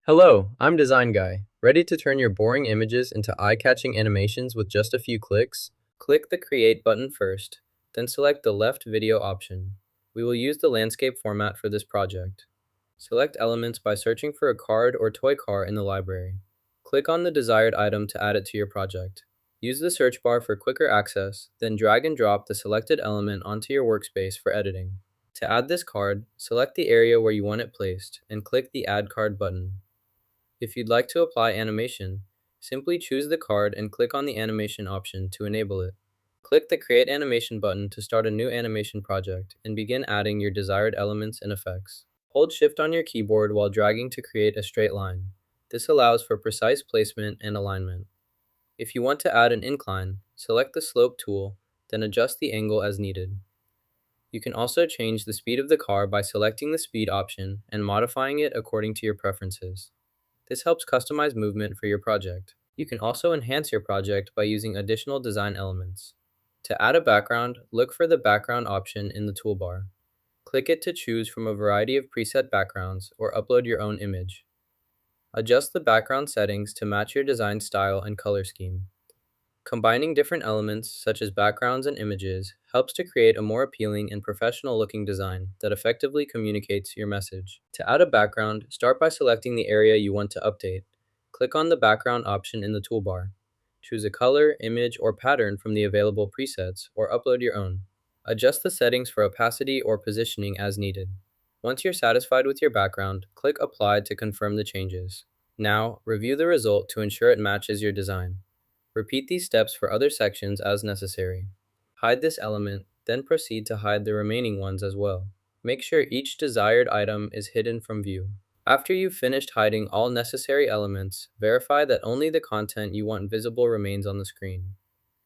Hello, I'm Design Guy. Ready to turn your boring images into eye-catching animations with just a few clicks? Click the Create button first, then select the left video option. We will use the landscape format for this project. Select elements by searching for a card or toy car in the library. Click on the desired item to add it to your project. Use the search bar for quicker access, then drag and drop the selected element onto your workspace for editing. To add this card, select the area where you want it placed and click the Add Card button. If you'd like to apply animation, simply choose the card and click on the animation option to enable it. Click the Create Animation button to start a new animation project and begin adding your desired elements and effects. Hold Shift on your keyboard while dragging to create a straight line. This allows for precise placement and alignment. If you want to add an incline, select the Slope tool, then adjust the angle as needed. You can also change the speed of the car by selecting the speed option and modifying it according to your preferences. This helps customize movement for your project. You can also enhance your project by using additional design elements. To add a background, look for the background option in the toolbar. Click it to choose from a variety of preset backgrounds or upload your own image. Adjust the background settings to match your design style and color scheme. Combining different elements, such as backgrounds and images, helps to create a more appealing and professional-looking design that effectively communicates your message. To add a background, start by selecting the area you want to update. Click on the background option in the toolbar. Choose a color, image, or pattern from the available presets, or upload your own. Adjust the settings for opacity or positioning as needed. Once you're satisfied with your background, click Apply to confirm the changes. Now, review the result to ensure it matches your design. Repeat these steps for other sections as necessary. Hide this element, then proceed to hide the remaining ones as well. Make sure each desired item is hidden from view. After you've finished hiding all necessary elements, verify that only the content you want visible remains on the screen.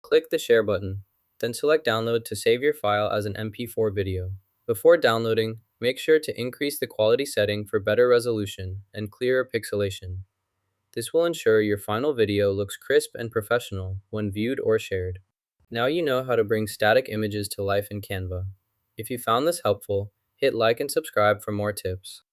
Click the Share button, then select Download to save your file as an MP4 video. Before downloading, make sure to increase the quality setting for better resolution and clearer pixelation. This will ensure your final video looks crisp and professional when viewed or shared. Now you know how to bring static images to life in Canva. If you found this helpful, hit like and subscribe for more tips.